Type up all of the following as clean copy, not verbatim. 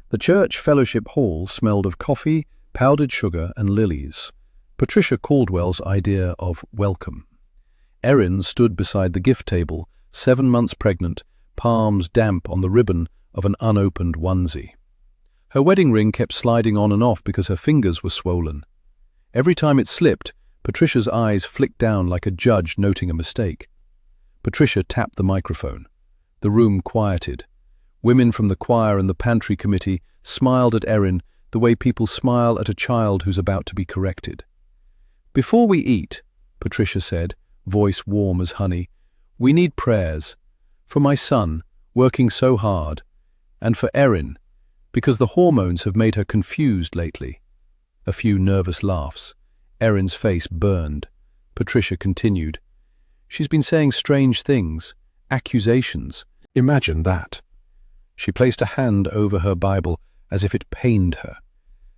The church fellowship hall smelled of coffee, powdered sugar, and lilies. Patricia Caldwell's idea of welcome. Erin stood beside the gift table, 7 months pregnant, palms damp on the ribbon of an unopened onesie. Her wedding ring kept sliding on and off because her fingers were swollen. Every time it slipped, Patricia's eyes flicked down like a judge noting a mistake. Patricia tapped the microphone. The room quieted. Women from the choir and the pantry committee smiled at Erin the way people smile at a child who's about to be corrected. "Before we eat," Patricia said, voice warm as honey, "we need prayers. For my son, working so hard. And for Erin, because the hormones have made her confused lately." A few nervous laughs. Erin's face burned. Patricia continued. "She's been saying strange things, accusations." Imagine that. She placed a hand over her Bible as if it pained her.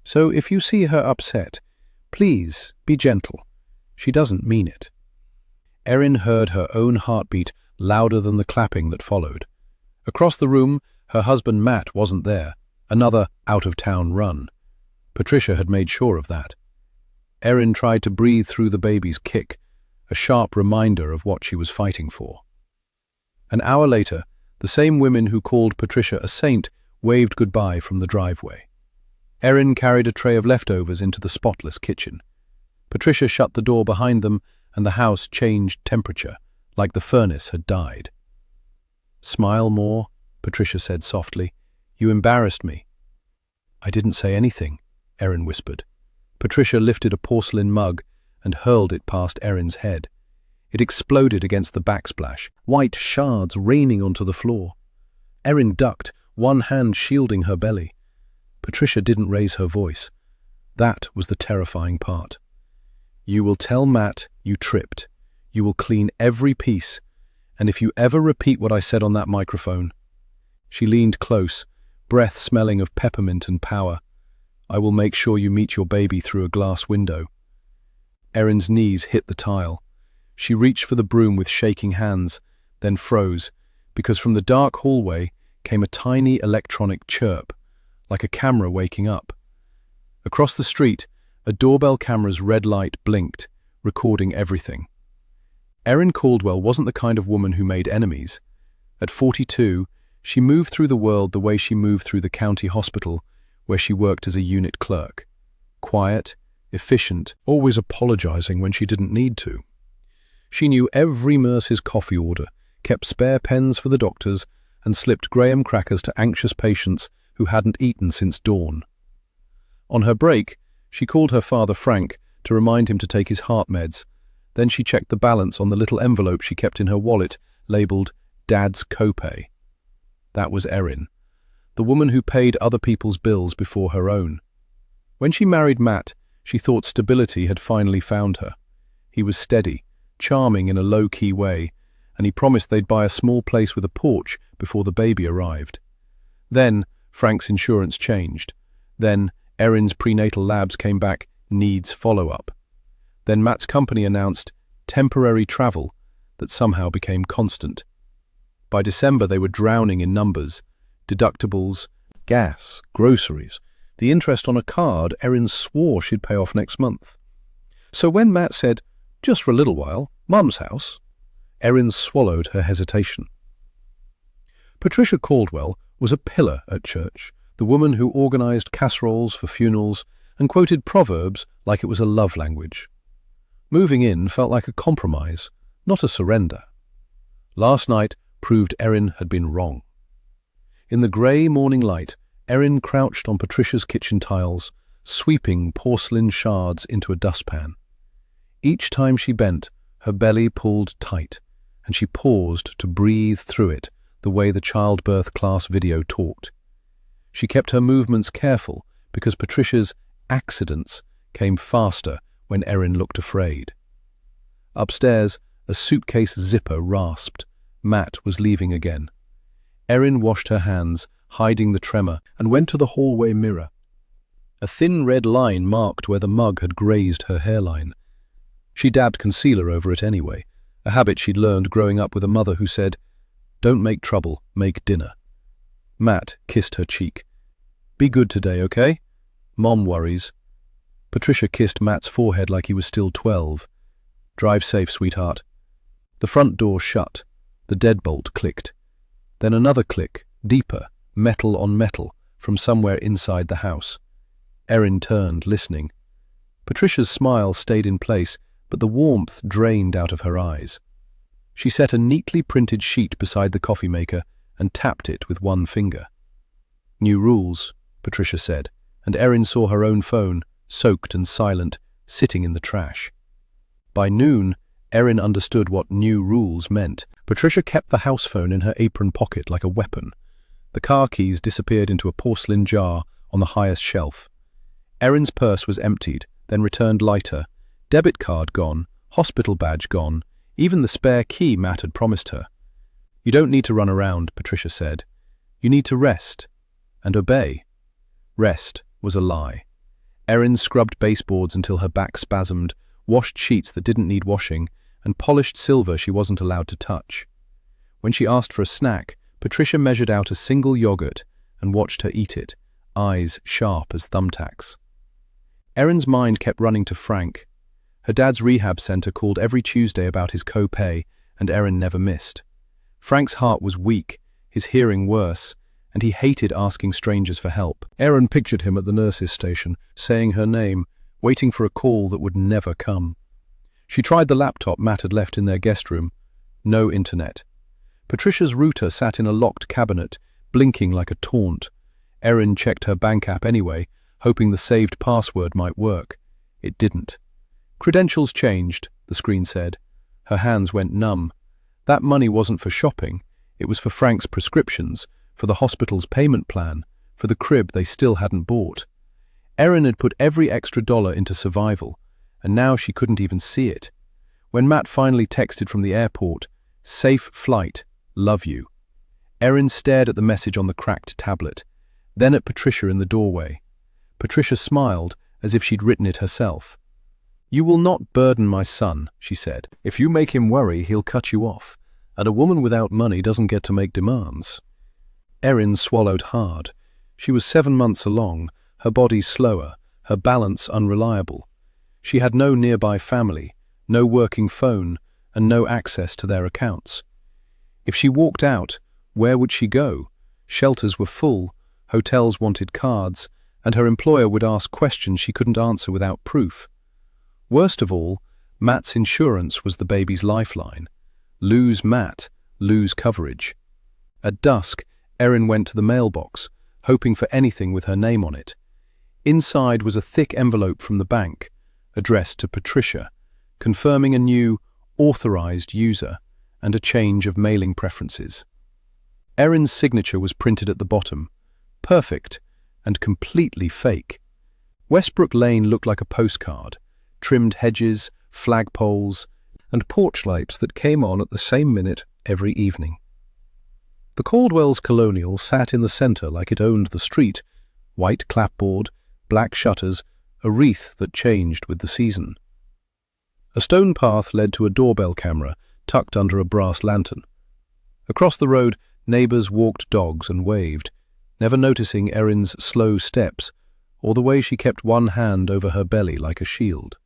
"So if you see her upset, please be gentle. She doesn't mean it." Erin heard her own heartbeat louder than the clapping that followed. Across the room, her husband Matt wasn't there, another out-of-town run. Patricia had made sure of that. Erin tried to breathe through the baby's kick, a sharp reminder of what she was fighting for. An hour later, the same women who called Patricia a saint waved goodbye from the driveway. Erin carried a tray of leftovers into the spotless kitchen. Patricia shut the door behind them, and the house changed temperature, like the furnace had died. "Smile more," Patricia said softly. "You embarrassed me." "I didn't say anything," Erin whispered. Patricia lifted a porcelain mug and hurled it past Erin's head. It exploded against the backsplash, white shards raining onto the floor. Erin ducked, one hand shielding her belly. Patricia didn't raise her voice. That was the terrifying part. "You will tell Matt you tripped. You will clean every piece. And if you ever repeat what I said on that microphone..." She leaned close, breath smelling of peppermint and power. "I will make sure you meet your baby through a glass window." Erin's knees hit the tile. She reached for the broom with shaking hands, then froze, because from the dark hallway came a tiny electronic chirp, like a camera waking up. Across the street, a doorbell camera's red light blinked, recording everything. Erin Caldwell wasn't the kind of woman who made enemies. At 42, she moved through the world the way she moved through the county hospital, where she worked as a unit clerk. Quiet, efficient, always apologizing when she didn't need to. She knew every nurse's coffee order, kept spare pens for the doctors, and slipped graham crackers to anxious patients who hadn't eaten since dawn. On her break, she called her father Frank to remind him to take his heart meds. Then she checked the balance on the little envelope she kept in her wallet, labeled Dad's Copay. That was Erin, the woman who paid other people's bills before her own. When she married Matt, she thought stability had finally found her. He was steady, charming in a low-key way, and he promised they'd buy a small place with a porch before the baby arrived. Then Frank's insurance changed. Then Erin's prenatal labs came back, needs follow-up. Then Matt's company announced temporary travel that somehow became constant. By December they were drowning in numbers, deductibles, gas, groceries, the interest on a card Erin swore she'd pay off next month. So when Matt said, "Just for a little while, Mum's house," Erin swallowed her hesitation. Patricia Caldwell was a pillar at church, the woman who organized casseroles for funerals and quoted Proverbs like it was a love language. Moving in felt like a compromise, not a surrender. Last night proved Erin had been wrong. In the grey morning light, Erin crouched on Patricia's kitchen tiles, sweeping porcelain shards into a dustpan. Each time she bent, her belly pulled tight, and she paused to breathe through it the way the childbirth class video talked. She kept her movements careful because Patricia's accidents came faster when Erin looked afraid. Upstairs, a suitcase zipper rasped. Matt was leaving again. Erin washed her hands, hiding the tremor, and went to the hallway mirror. A thin red line marked where the mug had grazed her hairline. She dabbed concealer over it anyway, a habit she'd learned growing up with a mother who said, "Don't make trouble, make dinner." Matt kissed her cheek. Be good today, okay? Mom worries. Patricia kissed Matt's forehead like he was still 12. Drive safe, sweetheart. The front door shut. The deadbolt clicked. Then another click, deeper, metal on metal, from somewhere inside the house. Erin turned, listening. Patricia's smile stayed in place, but the warmth drained out of her eyes. She set a neatly printed sheet beside the coffee maker and tapped it with one finger. New rules, Patricia said, and Erin saw her own phone, soaked and silent, sitting in the trash. By noon, Erin understood what new rules meant. Patricia kept the house phone in her apron pocket like a weapon. The car keys disappeared into a porcelain jar on the highest shelf. Erin's purse was emptied, then returned lighter. Debit card gone, hospital badge gone, even the spare key Matt had promised her. You don't need to run around, Patricia said. You need to rest and obey. Rest was a lie. Erin scrubbed baseboards until her back spasmed, washed sheets that didn't need washing, and polished silver she wasn't allowed to touch. When she asked for a snack, Patricia measured out a single yogurt and watched her eat it, eyes sharp as thumbtacks. Erin's mind kept running to Frank. Her dad's rehab center called every Tuesday about his co-pay, and Erin never missed. Frank's heart was weak, his hearing worse, and he hated asking strangers for help. Erin pictured him at the nurse's station, saying her name, waiting for a call that would never come. She tried the laptop Matt had left in their guest room. No internet. Patricia's router sat in a locked cabinet, blinking like a taunt. Erin checked her bank app anyway, hoping the saved password might work. It didn't. Credentials changed, the screen said. Her hands went numb. That money wasn't for shopping. It was for Frank's prescriptions, for the hospital's payment plan, for the crib they still hadn't bought. Erin had put every extra dollar into survival, and now she couldn't even see it. When Matt finally texted from the airport, "Safe flight, love you," Erin stared at the message on the cracked tablet, then at Patricia in the doorway. Patricia smiled as if she'd written it herself. "You will not burden my son," she said. "If you make him worry, he'll cut you off, and a woman without money doesn't get to make demands." Erin swallowed hard. She was 7 months along, her body slower, her balance unreliable. She had no nearby family, no working phone, and no access to their accounts. If she walked out, where would she go? Shelters were full, hotels wanted cards, and her employer would ask questions she couldn't answer without proof. Worst of all, Matt's insurance was the baby's lifeline. Lose Matt, lose coverage. At dusk, Erin went to the mailbox, hoping for anything with her name on it. Inside was a thick envelope from the bank, addressed to Patricia, confirming a new, authorized user and a change of mailing preferences. Erin's signature was printed at the bottom, perfect and completely fake. Westbrook Lane looked like a postcard, trimmed hedges, flagpoles, and porch lights that came on at the same minute every evening. The Caldwell's Colonial sat in the center like it owned the street, white clapboard, black shutters, a wreath that changed with the season. A stone path led to a doorbell camera tucked under a brass lantern. Across the road, neighbors walked dogs and waved, never noticing Erin's slow steps or the way she kept one hand over her belly like a shield.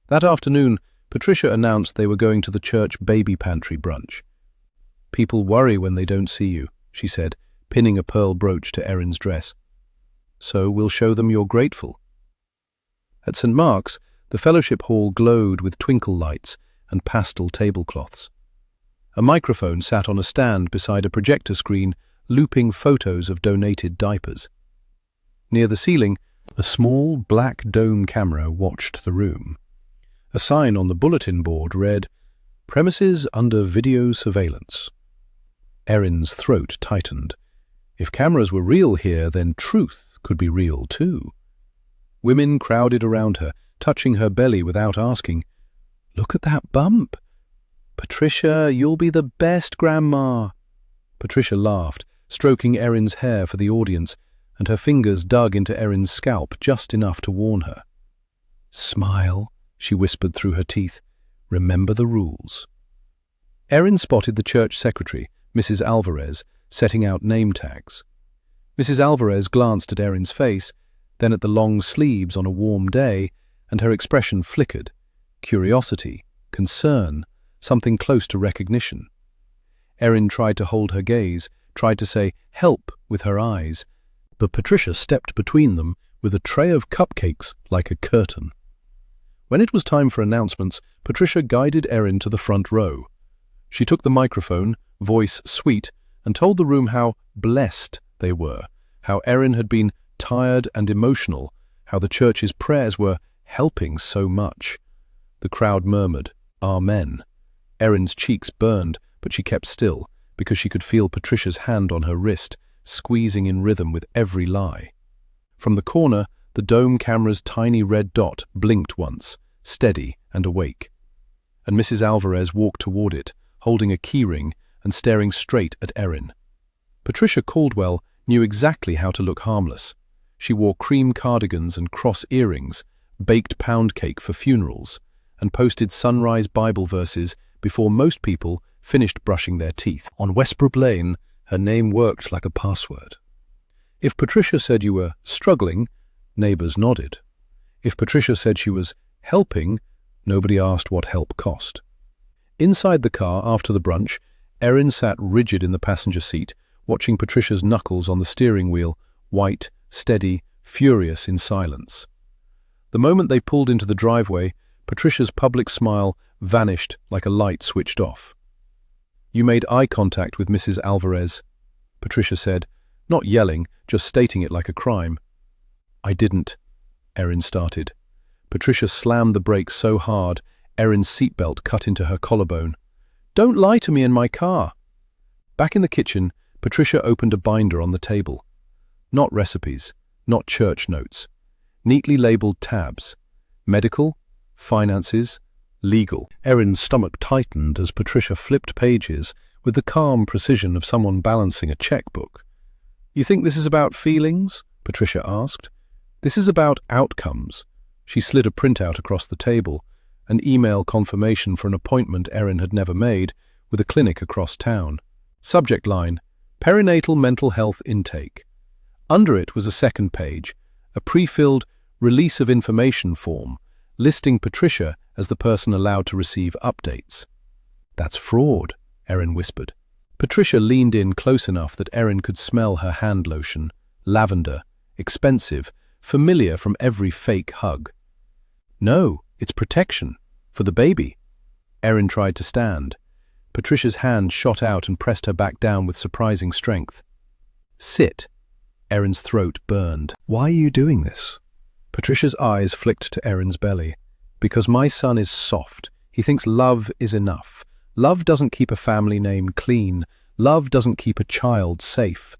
That afternoon, Patricia announced they were going to the church baby pantry brunch. "People worry when they don't see you," she said, pinning a pearl brooch to Erin's dress. "So we'll show them you're grateful." At St. Mark's, the fellowship hall glowed with twinkle lights and pastel tablecloths. A microphone sat on a stand beside a projector screen, looping photos of donated diapers. Near the ceiling, a small black dome camera watched the room. A sign on the bulletin board read, "Premises under video surveillance." Erin's throat tightened. If cameras were real here, then truth could be real too. Women crowded around her, touching her belly without asking, "Look at that bump. Patricia, you'll be the best grandma." Patricia laughed, stroking Erin's hair for the audience, and her fingers dug into Erin's scalp just enough to warn her. "Smile," she whispered through her teeth. "Remember the rules." Erin spotted the church secretary, Mrs. Alvarez, setting out name tags. Mrs. Alvarez glanced at Erin's face, then at the long sleeves on a warm day, and her expression flickered. Curiosity, concern, something close to recognition. Erin tried to hold her gaze, tried to say "help" with her eyes, but Patricia stepped between them with a tray of cupcakes like a curtain. When it was time for announcements, Patricia guided Erin to the front row. She took the microphone, voice sweet, and told the room how blessed they were, how Erin had been tired and emotional, how the church's prayers were helping so much. The crowd murmured, "Amen." Erin's cheeks burned, but she kept still, because she could feel Patricia's hand on her wrist, squeezing in rhythm with every lie. From the corner, the dome camera's tiny red dot blinked once, steady and awake. And Mrs. Alvarez walked toward it, holding a keyring and staring straight at Erin. Patricia Caldwell knew exactly how to look harmless. She wore cream cardigans and cross earrings, baked pound cake for funerals, and posted sunrise Bible verses before most people finished brushing their teeth. On Westbrook Lane, her name worked like a password. If Patricia said you were struggling, neighbors nodded. If Patricia said she was helping, nobody asked what help cost. Inside the car after the brunch, Erin sat rigid in the passenger seat, watching Patricia's knuckles on the steering wheel, white, steady, furious in silence. The moment they pulled into the driveway, Patricia's public smile vanished like a light switched off. "You made eye contact with Mrs. Alvarez," Patricia said, not yelling, just stating it like a crime. "I didn't," Erin started. Patricia slammed the brakes so hard, Erin's seatbelt cut into her collarbone. "Don't lie to me in my car." Back in the kitchen, Patricia opened a binder on the table. Not recipes, not church notes. Neatly labeled tabs. Medical, finances, legal. Erin's stomach tightened as Patricia flipped pages with the calm precision of someone balancing a checkbook. "You think this is about feelings?" Patricia asked. "This is about outcomes." She slid a printout across the table, an email confirmation for an appointment Erin had never made, with a clinic across town. Subject line, "Perinatal mental health intake." Under it was a second page, a pre-filled release of information form, listing Patricia as the person allowed to receive updates. "That's fraud," Erin whispered. Patricia leaned in close enough that Erin could smell her hand lotion, lavender, expensive, familiar from every fake hug. "No, it's protection. For the baby." Erin tried to stand. Patricia's hand shot out and pressed her back down with surprising strength. "Sit." Erin's throat burned. "Why are you doing this?" Patricia's eyes flicked to Erin's belly. "Because my son is soft. He thinks love is enough. Love doesn't keep a family name clean. Love doesn't keep a child safe."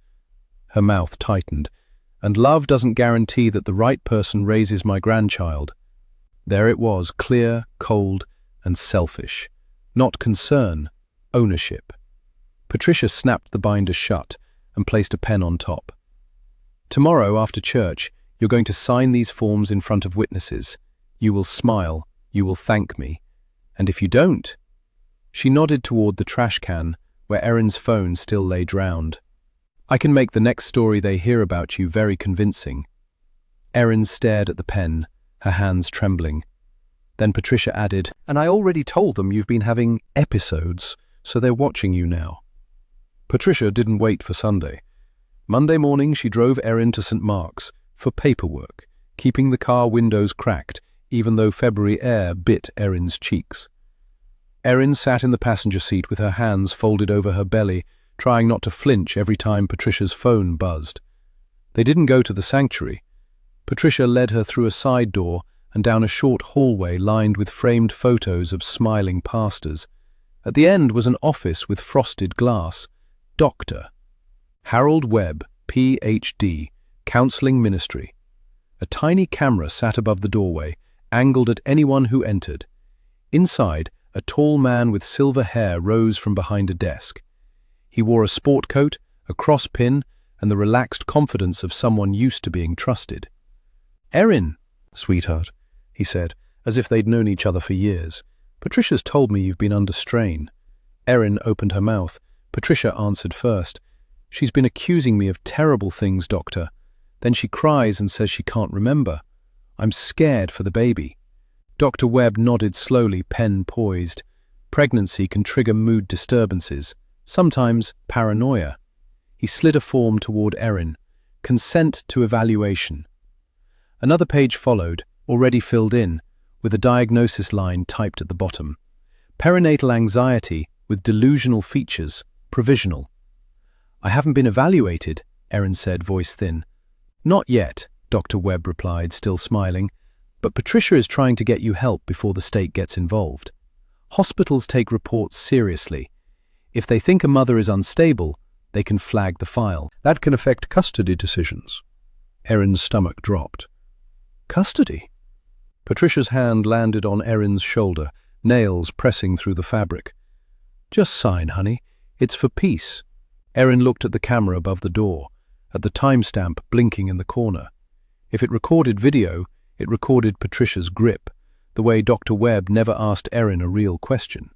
Her mouth tightened. "And love doesn't guarantee that the right person raises my grandchild." There it was, clear, cold, and selfish. Not concern, ownership. Patricia snapped the binder shut and placed a pen on top. "Tomorrow, after church, you're going to sign these forms in front of witnesses. You will smile, you will thank me. And if you don't..." She nodded toward the trash can, where Erin's phone still lay drowned. "I can make the next story they hear about you very convincing." Erin stared at the pen, her hands trembling. Then Patricia added, "And I already told them you've been having episodes, so they're watching you now." Patricia didn't wait for Sunday. Monday morning she drove Erin to St. Mark's for paperwork, keeping the car windows cracked, even though February air bit Erin's cheeks. Erin sat in the passenger seat with her hands folded over her belly, trying not to flinch every time Patricia's phone buzzed. They didn't go to the sanctuary. Patricia led her through a side door and down a short hallway lined with framed photos of smiling pastors. At the end was an office with frosted glass. Dr. Harold Webb, Ph.D., Counseling Ministry. A tiny camera sat above the doorway, angled at anyone who entered. Inside, a tall man with silver hair rose from behind a desk. He wore a sport coat, a cross pin, and the relaxed confidence of someone used to being trusted. "Erin, sweetheart," he said, as if they'd known each other for years. "Patricia's told me you've been under strain." Erin opened her mouth. Patricia answered first. She's been accusing me of terrible things, doctor. Then she cries and says she can't remember. I'm scared for the baby." Dr. Webb nodded slowly, pen poised. Pregnancy can trigger mood disturbances, sometimes paranoia. He slid a form toward Erin. Consent to evaluation. Another page followed, already filled in, with a diagnosis line typed at the bottom. Perinatal anxiety with delusional features, provisional. "I haven't been evaluated," Erin said, voice thin. "Not yet," Dr. Webb replied, still smiling, "but Patricia is trying to get you help before the state gets involved. Hospitals take reports seriously. If they think a mother is unstable, they can flag the file. That can affect custody decisions." Erin's stomach dropped. "Custody?" Patricia's hand landed on Erin's shoulder, nails pressing through the fabric. "Just sign, honey. It's for peace." Erin looked at the camera above the door, at the timestamp blinking in the corner. If it recorded video, it recorded Patricia's grip, the way Dr. Webb never asked Erin a real question.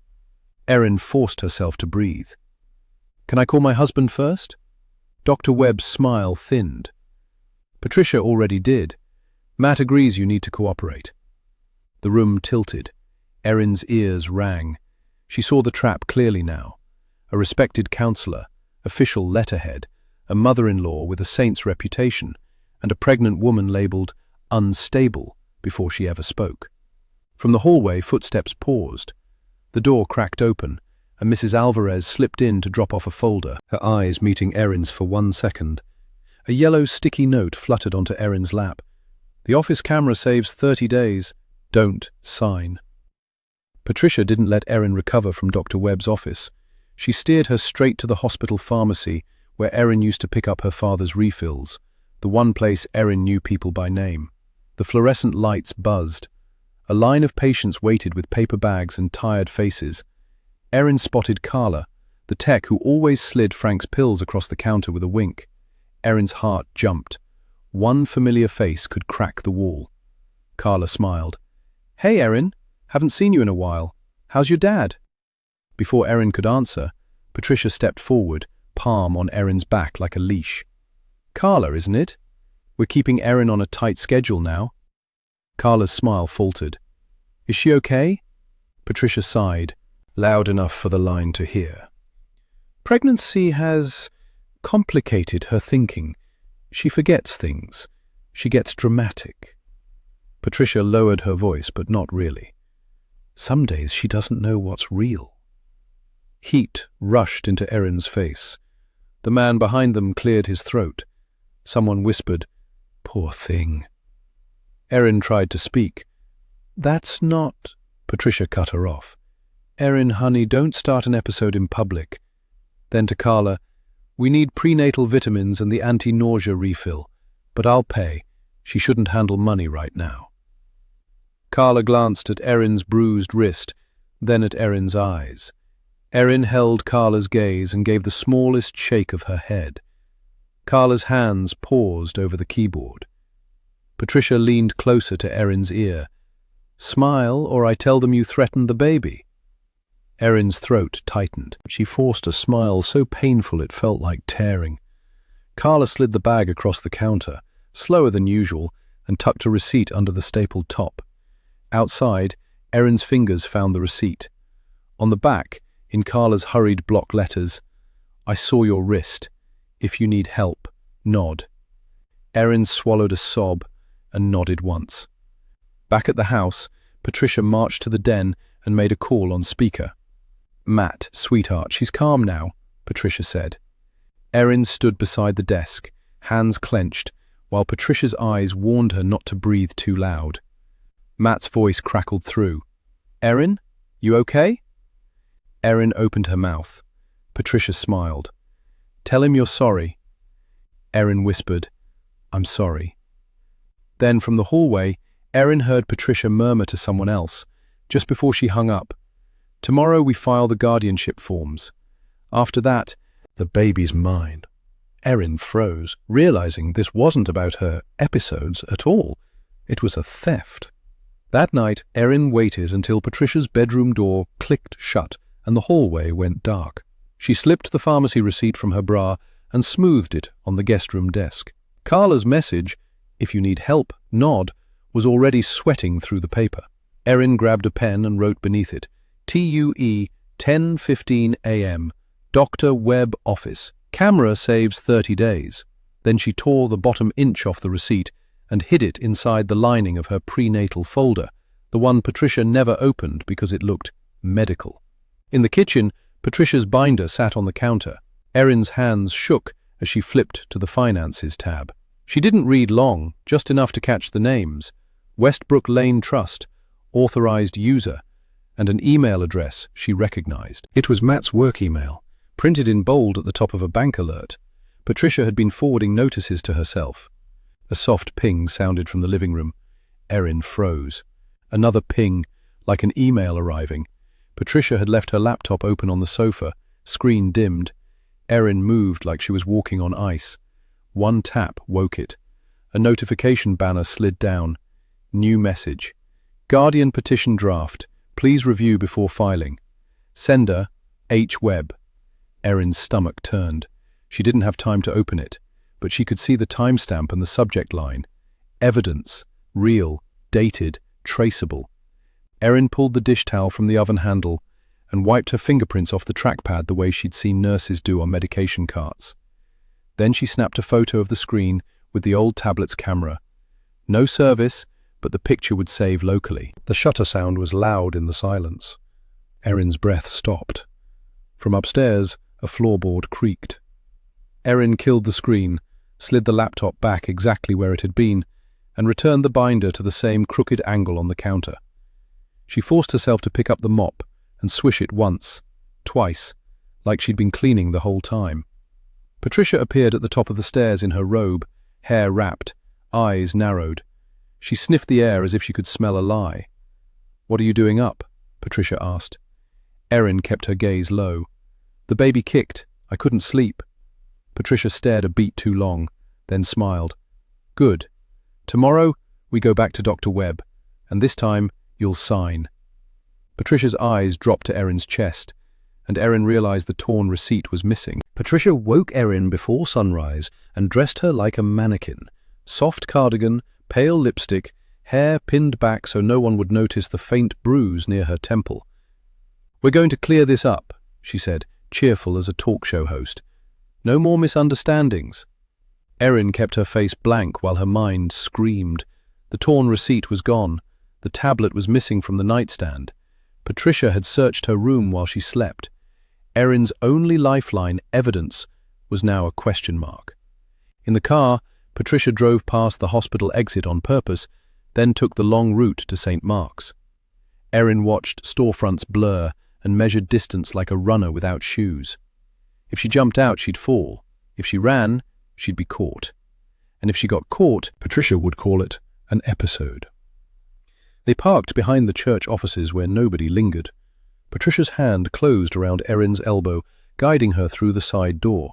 Erin forced herself to breathe. "Can I call my husband first?" Dr. Webb's smile thinned. "Patricia already did. Matt agrees you need to cooperate." The room tilted. Erin's ears rang. She saw the trap clearly now. A respected counselor, official letterhead, a mother-in-law with a saint's reputation, and a pregnant woman labeled unstable before she ever spoke. From the hallway, footsteps paused. The door cracked open, and Mrs. Alvarez slipped in to drop off a folder, her eyes meeting Erin's for 1 second. A yellow sticky note fluttered onto Erin's lap. "The office camera saves 30 days. Don't sign." Patricia didn't let Erin recover from Dr. Webb's office. She steered her straight to the hospital pharmacy where Erin used to pick up her father's refills, the one place Erin knew people by name. The fluorescent lights buzzed. A line of patients waited with paper bags and tired faces. Erin spotted Carla, the tech who always slid Frank's pills across the counter with a wink. Erin's heart jumped. One familiar face could crack the wall. Carla smiled. "Hey, Erin. Haven't seen you in a while. How's your dad?" Before Erin could answer, Patricia stepped forward, palm on Erin's back like a leash. "Carla, isn't it? We're keeping Erin on a tight schedule now." Carla's smile faltered. "Is she okay?" Patricia sighed, loud enough for the line to hear. "Pregnancy has complicated her thinking. She forgets things. She gets dramatic." Patricia lowered her voice, but not really. "Some days she doesn't know what's real." Heat rushed into Erin's face. The man behind them cleared his throat. Someone whispered, "Poor thing." Erin tried to speak. "That's not—" Patricia cut her off. "Erin, honey, don't start an episode in public." Then to Carla, "We need prenatal vitamins and the anti-nausea refill, but I'll pay. She shouldn't handle money right now." Carla glanced at Erin's bruised wrist, then at Erin's eyes. Erin held Carla's gaze and gave the smallest shake of her head. Carla's hands paused over the keyboard. Patricia leaned closer to Erin's ear. "Smile, or I tell them you threatened the baby." Erin's throat tightened. She forced a smile so painful it felt like tearing. Carla slid the bag across the counter, slower than usual, and tucked a receipt under the stapled top. Outside, Erin's fingers found the receipt. On the back, in Carla's hurried block letters, "I saw your wrist. If you need help, nod." Erin swallowed a sob and nodded once. Back at the house, Patricia marched to the den and made a call on speaker. "Matt, sweetheart, she's calm now," Patricia said. Erin stood beside the desk, hands clenched, while Patricia's eyes warned her not to breathe too loud. Matt's voice crackled through. "Erin, you okay?" Erin opened her mouth. Patricia smiled. "Tell him you're sorry." Erin whispered, "I'm sorry." Then from the hallway, Erin heard Patricia murmur to someone else, just before she hung up, "Tomorrow we file the guardianship forms. After that, the baby's mine." Erin froze, realizing this wasn't about her episodes at all. It was a theft. That night, Erin waited until Patricia's bedroom door clicked shut and the hallway went dark. She slipped the pharmacy receipt from her bra and smoothed it on the guest room desk. Carla's message, "If you need help, nod," was already sweating through the paper. Erin grabbed a pen and wrote beneath it, TUE 10:15 a.m. Dr. Webb office. Camera saves 30 days. Then she tore the bottom inch off the receipt and hid it inside the lining of her prenatal folder, the one Patricia never opened because it looked medical. In the kitchen, Patricia's binder sat on the counter. Erin's hands shook as she flipped to the Finances tab. She didn't read long, just enough to catch the names: Westbrook Lane Trust, authorized user, and an email address she recognized. It was Matt's work email, Printed in bold at the top of a bank alert. Patricia had been forwarding notices to herself. A soft ping sounded from the living room. Erin froze. Another ping, like an email arriving. Patricia had left her laptop open on the sofa, screen dimmed. Erin moved like she was walking on ice. One tap woke it. A notification banner slid down. New message. Guardian petition draft. Please review before filing. Sender, H. Webb. Erin's stomach turned. She didn't have time to open it, but she could see the timestamp and the subject line. Evidence. Real. Dated. Traceable. Erin pulled the dish towel from the oven handle and wiped her fingerprints off the trackpad the way she'd seen nurses do on medication carts. Then she snapped a photo of the screen with the old tablet's camera. No service, but the picture would save locally. The shutter sound was loud in the silence. Erin's breath stopped. From upstairs, a floorboard creaked. Erin killed the screen, slid the laptop back exactly where it had been, and returned the binder to the same crooked angle on the counter. She forced herself to pick up the mop and swish it once, twice, like she'd been cleaning the whole time. Patricia appeared at the top of the stairs in her robe, hair wrapped, eyes narrowed. She sniffed the air as if she could smell a lie. "What are you doing up?" Patricia asked. Erin kept her gaze low. "The baby kicked. I couldn't sleep." Patricia stared a beat too long, then smiled. "Good. Tomorrow, we go back to Dr. Webb, and this time, you'll sign." Patricia's eyes dropped to Erin's chest, and Erin realized the torn receipt was missing. Patricia woke Erin before sunrise and dressed her like a mannequin. Soft cardigan, pale lipstick, hair pinned back so no one would notice the faint bruise near her temple. "We're going to clear this up," she said, cheerful as a talk show host. "No more misunderstandings." Erin kept her face blank while her mind screamed. The torn receipt was gone. The tablet was missing from the nightstand. Patricia had searched her room while she slept. Erin's only lifeline, evidence, was now a question mark. In the car, Patricia drove past the hospital exit on purpose, then took the long route to St. Mark's. Erin watched storefronts blur and measured distance like a runner without shoes. If she jumped out, she'd fall. If she ran, she'd be caught. And if she got caught, Patricia would call it an episode. They parked behind the church offices where nobody lingered. Patricia's hand closed around Erin's elbow, guiding her through the side door.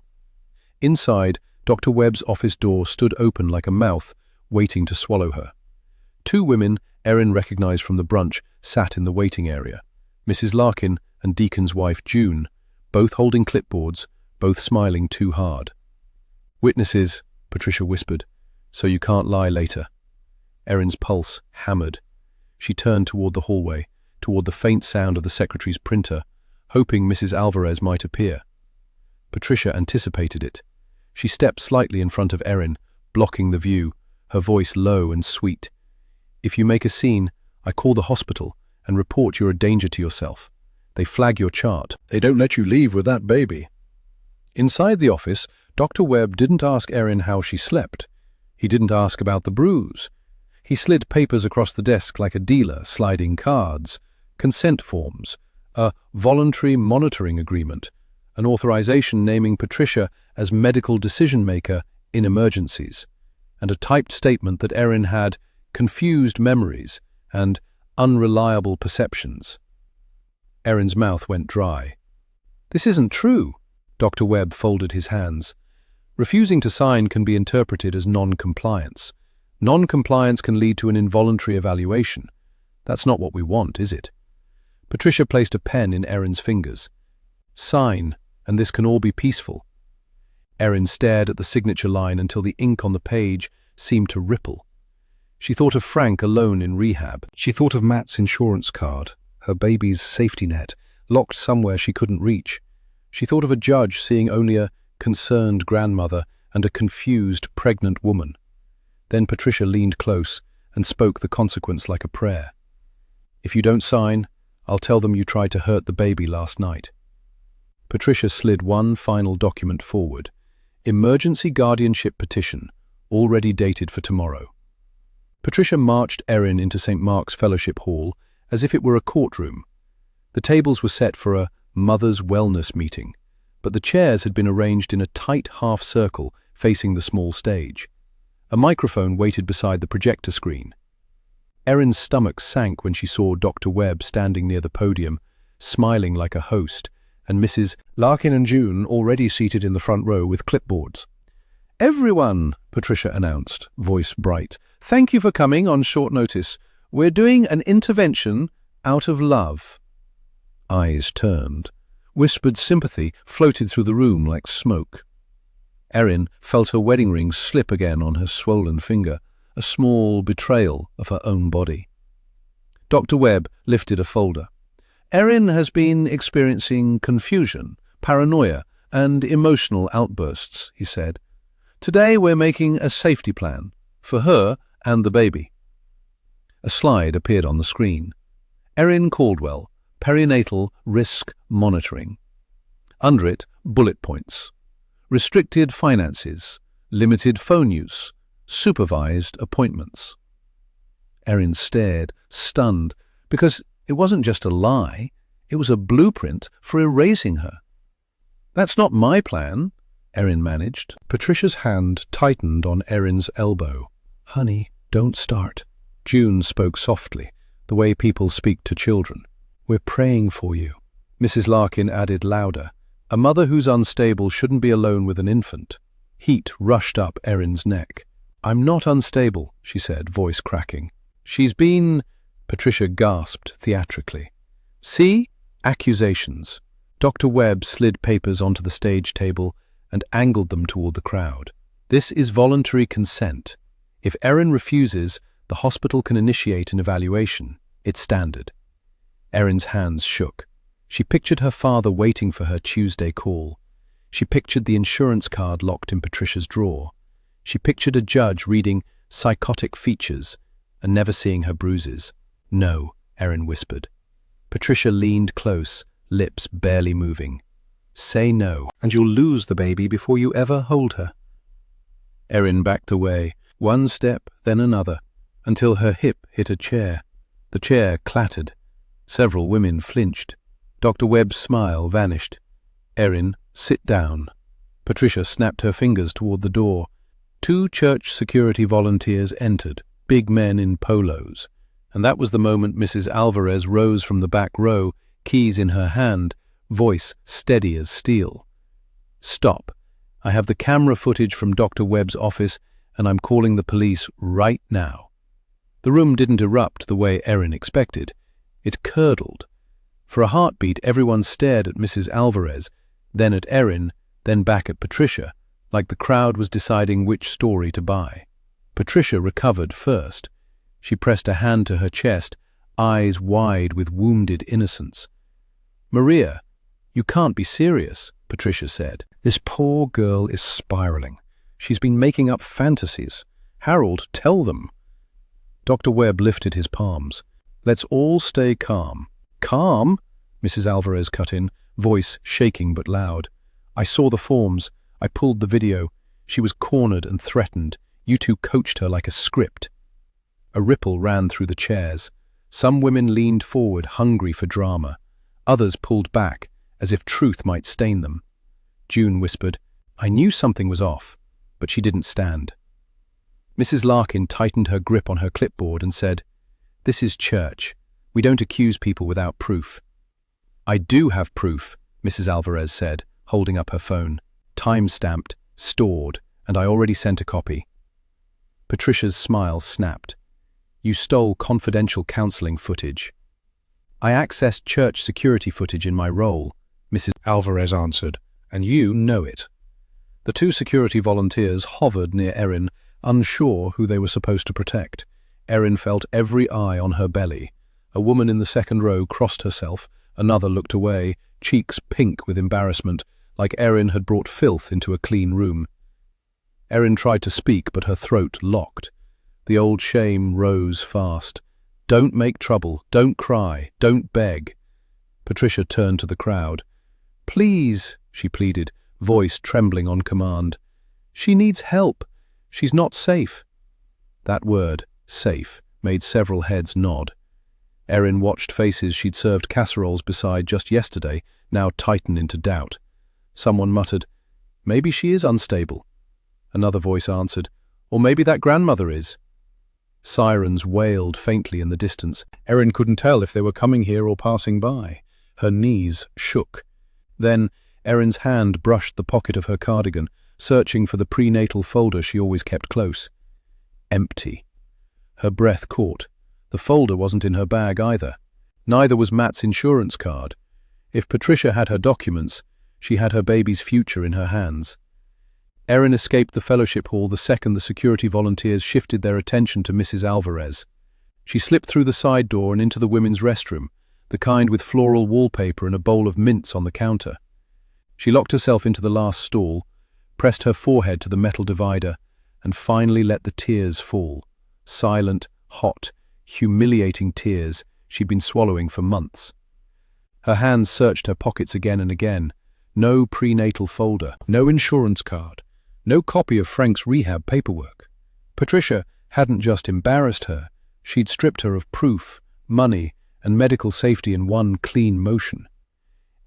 Inside, Dr. Webb's office door stood open like a mouth, waiting to swallow her. Two women Erin recognized from the brunch sat in the waiting area, Mrs. Larkin and Deacon's wife June, both holding clipboards, both smiling too hard. "Witnesses," Patricia whispered, "so you can't lie later." Erin's pulse hammered. She turned toward the hallway, toward the faint sound of the secretary's printer, hoping Mrs. Alvarez might appear. Patricia anticipated it. She stepped slightly in front of Erin, blocking the view, her voice low and sweet. "If you make a scene, I call the hospital and report you're a danger to yourself. They flag your chart. They don't let you leave with that baby." Inside the office, Dr. Webb didn't ask Erin how she slept. He didn't ask about the bruise. He slid papers across the desk like a dealer sliding cards, consent forms, a voluntary monitoring agreement, an authorization naming Patricia as medical decision-maker in emergencies, and a typed statement that Erin had confused memories and unreliable perceptions. Erin's mouth went dry. "This isn't true." Dr. Webb folded his hands. "Refusing to sign can be interpreted as non-compliance. Non-compliance can lead to an involuntary evaluation. That's not what we want, is it?" Patricia placed a pen in Erin's fingers. "Sign, and this can all be peaceful." Erin stared at the signature line until the ink on the page seemed to ripple. She thought of Frank alone in rehab. She thought of Matt's insurance card, her baby's safety net, locked somewhere she couldn't reach. She thought of a judge seeing only a concerned grandmother and a confused, pregnant woman. Then Patricia leaned close and spoke the consequence like a prayer. "If you don't sign, I'll tell them you tried to hurt the baby last night." Patricia slid one final document forward. Emergency guardianship petition, already dated for tomorrow. Patricia marched Erin into St. Mark's Fellowship Hall as if it were a courtroom. The tables were set for a mother's wellness meeting, but the chairs had been arranged in a tight half-circle facing the small stage. A microphone waited beside the projector screen. Erin's stomach sank when she saw Dr. Webb standing near the podium, smiling like a host, and Mrs. Larkin and June already seated in the front row with clipboards. "Everyone," Patricia announced, voice bright, "thank you for coming on short notice. We're doing an intervention out of love." Eyes turned. Whispered sympathy floated through the room like smoke. Erin felt her wedding ring slip again on her swollen finger, a small betrayal of her own body. Dr. Webb lifted a folder. "Erin has been experiencing confusion, paranoia, and emotional outbursts," he said. "Today we're making a safety plan for her and the baby." A slide appeared on the screen. Erin Caldwell, perinatal risk monitoring. Under it, bullet points. Restricted finances, limited phone use, supervised appointments. Erin stared, stunned, because it wasn't just a lie, it was a blueprint for erasing her. "That's not my plan," Erin managed. Patricia's hand tightened on Erin's elbow. "Honey, don't start." June spoke softly, the way people speak to children. "We're praying for you." Mrs. Larkin added louder. "A mother who's unstable shouldn't be alone with an infant." Heat rushed up Erin's neck. "I'm not unstable," she said, voice cracking. "She's been—" Patricia gasped theatrically. "See? Accusations." Dr. Webb slid papers onto the stage table and angled them toward the crowd. "This is voluntary consent. If Erin refuses, the hospital can initiate an evaluation. It's standard." Erin's hands shook. She pictured her father waiting for her Tuesday call. She pictured the insurance card locked in Patricia's drawer. She pictured a judge reading psychotic features and never seeing her bruises. "No," Erin whispered. Patricia leaned close, lips barely moving. "Say no, and you'll lose the baby before you ever hold her." Erin backed away, one step, then another, until her hip hit a chair. The chair clattered. Several women flinched. Dr. Webb's smile vanished. "Erin, sit down." Patricia snapped her fingers toward the door. Two church security volunteers entered, big men in polos, and that was the moment Mrs. Alvarez rose from the back row, keys in her hand, voice steady as steel. "Stop. I have the camera footage from Dr. Webb's office, and I'm calling the police right now." The room didn't erupt the way Erin expected. It curdled. For a heartbeat, everyone stared at Mrs. Alvarez, then at Erin, then back at Patricia, like the crowd was deciding which story to buy. Patricia recovered first. She pressed a hand to her chest, eyes wide with wounded innocence. "Maria, you can't be serious," Patricia said. "This poor girl is spiraling. She's been making up fantasies. Harold, tell them." Dr. Webb lifted his palms. "Let's all stay calm." "Calm?" Mrs. Alvarez cut in, voice shaking but loud. "I saw the forms. I pulled the video. She was cornered and threatened. You two coached her like a script." A ripple ran through the chairs. Some women leaned forward, hungry for drama. Others pulled back, as if truth might stain them. June whispered, "I knew something was off," but she didn't stand. Mrs. Larkin tightened her grip on her clipboard and said, "This is church. We don't accuse people without proof." "I do have proof," Mrs. Alvarez said, holding up her phone. "Time-stamped, stored, and I already sent a copy." Patricia's smile snapped. "You stole confidential counseling footage." "I accessed church security footage in my role," Mrs. Alvarez answered, "and you know it." The two security volunteers hovered near Erin, unsure who they were supposed to protect. Erin felt every eye on her belly. A woman in the second row crossed herself, another looked away, cheeks pink with embarrassment, like Erin had brought filth into a clean room. Erin tried to speak, but her throat locked. The old shame rose fast. "Don't make trouble, don't cry, don't beg." Patricia turned to the crowd. "Please," she pleaded, voice trembling on command. "She needs help. She's not safe." That word, safe, made several heads nod. Erin watched faces she'd served casseroles beside just yesterday now tighten into doubt. Someone muttered, "Maybe she is unstable." Another voice answered, "Or maybe that grandmother is." Sirens wailed faintly in the distance. Erin couldn't tell if they were coming here or passing by. Her knees shook. Then Erin's hand brushed the pocket of her cardigan, searching for the prenatal folder she always kept close. Empty. Her breath caught. The folder wasn't in her bag either. Neither was Matt's insurance card. If Patricia had her documents, she had her baby's future in her hands. Erin escaped the fellowship hall the second the security volunteers shifted their attention to Mrs. Alvarez. She slipped through the side door and into the women's restroom, the kind with floral wallpaper and a bowl of mints on the counter. She locked herself into the last stall, pressed her forehead to the metal divider, and finally let the tears fall. Silent, hot, humiliating tears she'd been swallowing for months. Her hands searched her pockets again and again. No prenatal folder, no insurance card, no copy of Frank's rehab paperwork. Patricia hadn't just embarrassed her, she'd stripped her of proof, money, and medical safety in one clean motion.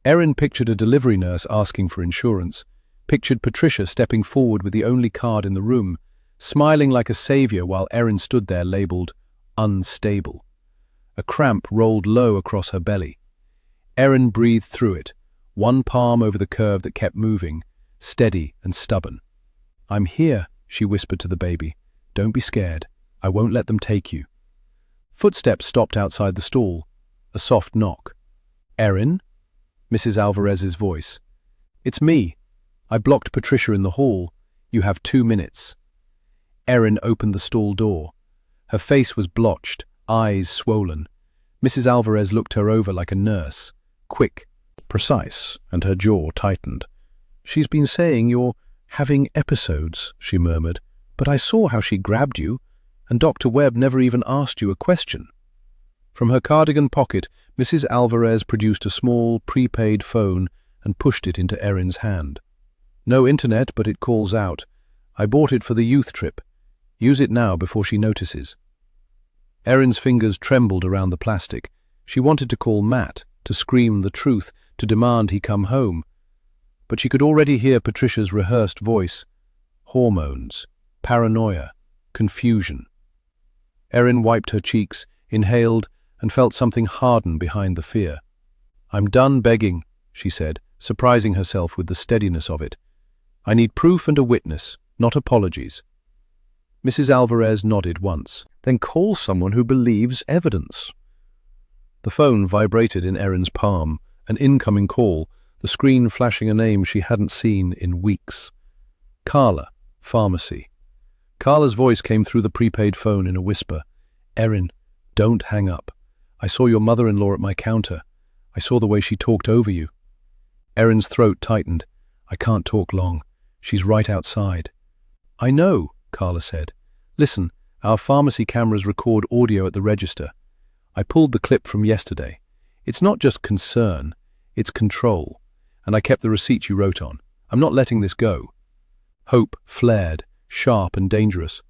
Erin pictured a delivery nurse asking for insurance, pictured Patricia stepping forward with the only card in the room, smiling like a savior while Erin stood there labeled unstable. A cramp rolled low across her belly. Erin breathed through it, one palm over the curve that kept moving, steady and stubborn. "I'm here," she whispered to the baby. "Don't be scared. I won't let them take you." Footsteps stopped outside the stall. A soft knock. "Erin?" Mrs. Alvarez's voice. "It's me. I blocked Patricia in the hall. You have 2 minutes." Erin opened the stall door. Her face was blotched, eyes swollen. Mrs. Alvarez looked her over like a nurse. Quick, precise, and her jaw tightened. "She's been saying you're having episodes," she murmured. "But I saw how she grabbed you, and Dr. Webb never even asked you a question." From her cardigan pocket, Mrs. Alvarez produced a small, prepaid phone and pushed it into Erin's hand. "No internet, but it calls out. I bought it for the youth trip. Use it now before she notices." Erin's fingers trembled around the plastic. She wanted to call Matt, to scream the truth, to demand he come home. But she could already hear Patricia's rehearsed voice. Hormones, paranoia, confusion. Erin wiped her cheeks, inhaled, and felt something harden behind the fear. "I'm done begging," she said, surprising herself with the steadiness of it. "I need proof and a witness, not apologies." Mrs. Alvarez nodded once. "Then call someone who believes evidence." The phone vibrated in Erin's palm, an incoming call, the screen flashing a name she hadn't seen in weeks. Carla, pharmacy. Carla's voice came through the prepaid phone in a whisper. "Erin, don't hang up. I saw your mother-in-law at my counter. I saw the way she talked over you." Erin's throat tightened. "I can't talk long. She's right outside." "I know," Carla said. "Listen, our pharmacy cameras record audio at the register. I pulled the clip from yesterday. It's not just concern, it's control. And I kept the receipt you wrote on. I'm not letting this go." Hope flared, sharp and dangerous.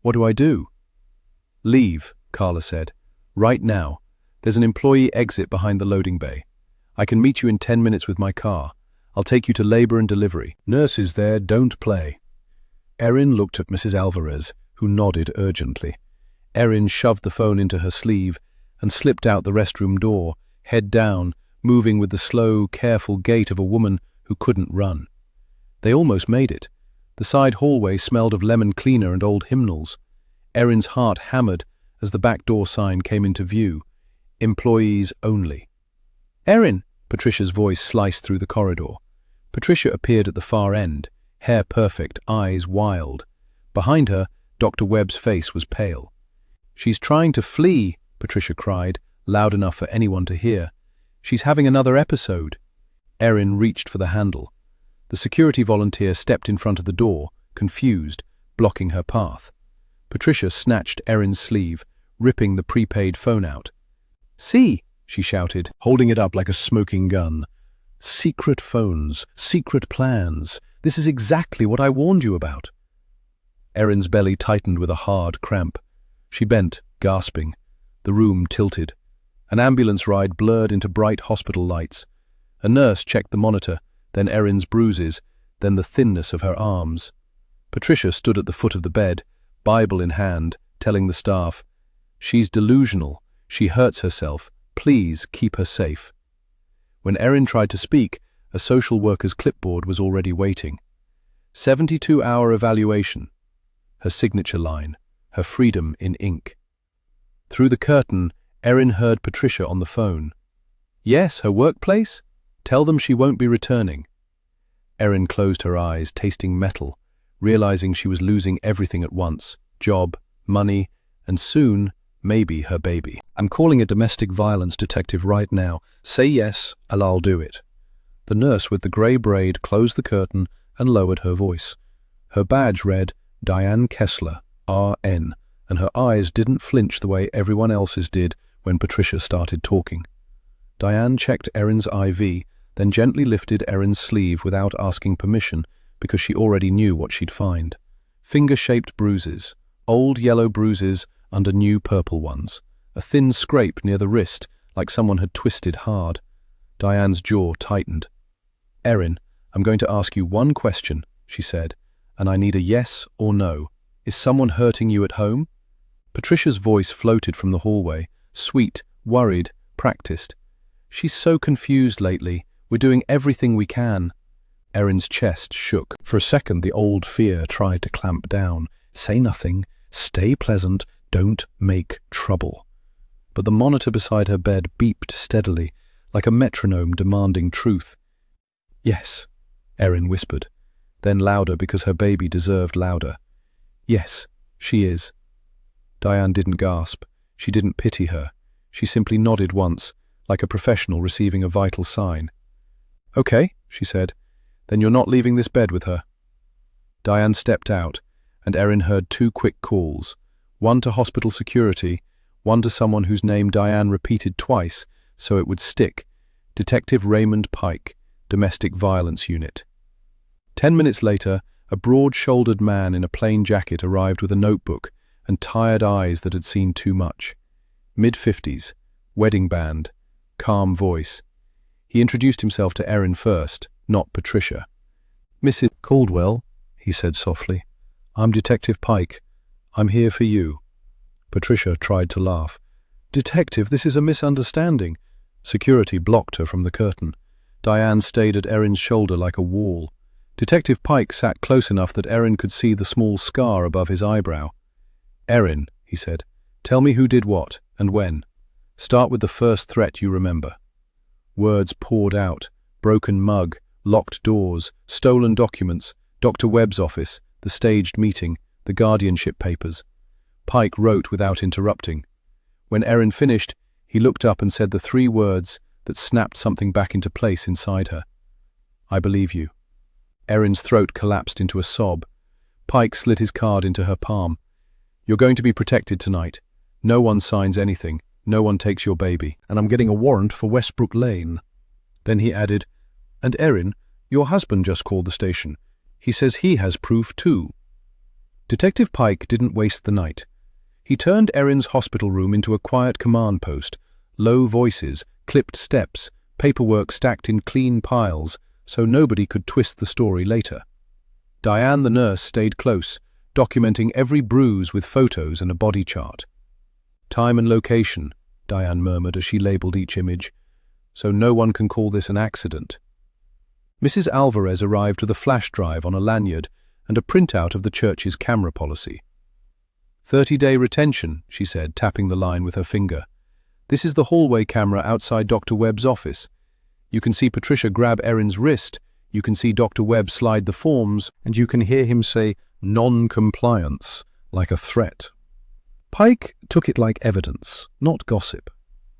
"What do I do?" "Leave," Carla said. "Right now. There's an employee exit behind the loading bay. I can meet you in 10 minutes with my car. I'll take you to labor and delivery. Nurses there don't play." Erin looked at Mrs. Alvarez, who nodded urgently. Erin shoved the phone into her sleeve and slipped out the restroom door, head down, moving with the slow, careful gait of a woman who couldn't run. They almost made it. The side hallway smelled of lemon cleaner and old hymnals. Erin's heart hammered as the back door sign came into view. Employees only. "Erin!" Patricia's voice sliced through the corridor. Patricia appeared at the far end, hair perfect, eyes wild. Behind her, Dr. Webb's face was pale. "She's trying to flee," Patricia cried, loud enough for anyone to hear. "She's having another episode." Erin reached for the handle. The security volunteer stepped in front of the door, confused, blocking her path. Patricia snatched Erin's sleeve, ripping the prepaid phone out. "See!" she shouted, holding it up like a smoking gun. "Secret phones, secret plans. This is exactly what I warned you about." Erin's belly tightened with a hard cramp. She bent, gasping. The room tilted. An ambulance ride blurred into bright hospital lights. A nurse checked the monitor, then Erin's bruises, then the thinness of her arms. Patricia stood at the foot of the bed, Bible in hand, telling the staff, "She's delusional. She hurts herself. Please keep her safe." When Erin tried to speak, a social worker's clipboard was already waiting. 72-hour evaluation. Her signature line, her freedom in ink. Through the curtain, Erin heard Patricia on the phone. "Yes, her workplace? Tell them she won't be returning." Erin closed her eyes, tasting metal, realizing she was losing everything at once: job, money, and soon, maybe her baby. "I'm calling a domestic violence detective right now. Say yes, and I'll do it." The nurse with the grey braid closed the curtain and lowered her voice. Her badge read, Diane Kessler, RN, and her eyes didn't flinch the way everyone else's did when Patricia started talking. Diane checked Erin's IV, then gently lifted Erin's sleeve without asking permission because she already knew what she'd find. Finger-shaped bruises, old yellow bruises under new purple ones, a thin scrape near the wrist like someone had twisted hard. Diane's jaw tightened. "Erin, I'm going to ask you one question," she said, "and I need a yes or no. Is someone hurting you at home?" Patricia's voice floated from the hallway, sweet, worried, practiced. "She's so confused lately. We're doing everything we can." Erin's chest shook. For a second, the old fear tried to clamp down. Say nothing. Stay pleasant. Don't make trouble. But the monitor beside her bed beeped steadily, like a metronome demanding truth. "Yes," Erin whispered, then louder because her baby deserved louder. "Yes, she is." Diane didn't gasp. She didn't pity her. She simply nodded once, like a professional receiving a vital sign. "Okay," she said. "Then you're not leaving this bed with her." Diane stepped out, and Erin heard two quick calls, one to hospital security, one to someone whose name Diane repeated twice so it would stick, Detective Raymond Pike, Domestic Violence Unit. 10 minutes later, a broad-shouldered man in a plain jacket arrived with a notebook and tired eyes that had seen too much. Mid-50s, wedding band, calm voice. He introduced himself to Erin first, not Patricia. "Mrs. Caldwell," he said softly. "I'm Detective Pike. I'm here for you." Patricia tried to laugh. "Detective, this is a misunderstanding." Security blocked her from the curtain. Diane stayed at Erin's shoulder like a wall. Detective Pike sat close enough that Erin could see the small scar above his eyebrow. "Erin," he said, "tell me who did what, and when. Start with the first threat you remember." Words poured out. Broken mug, locked doors, stolen documents, Dr. Webb's office, the staged meeting, the guardianship papers. Pike wrote without interrupting. When Erin finished, he looked up and said the three words that snapped something back into place inside her. "I believe you." Erin's throat collapsed into a sob. Pike slid his card into her palm. "You're going to be protected tonight. No one signs anything. No one takes your baby. And I'm getting a warrant for Westbrook Lane." Then he added, "And Erin, your husband just called the station. He says he has proof too." Detective Pike didn't waste the night. He turned Erin's hospital room into a quiet command post. Low voices, clipped steps, paperwork stacked in clean piles, so nobody could twist the story later. Diane the nurse stayed close, documenting every bruise with photos and a body chart. "Time and location," Diane murmured as she labeled each image, "so no one can call this an accident." Mrs. Alvarez arrived with a flash drive on a lanyard and a printout of the church's camera policy. 30-day retention, she said, tapping the line with her finger. "This is the hallway camera outside Dr. Webb's office. You can see Patricia grab Erin's wrist. You can see Dr. Webb slide the forms, and you can hear him say non-compliance like a threat. Pike took it like evidence, not gossip.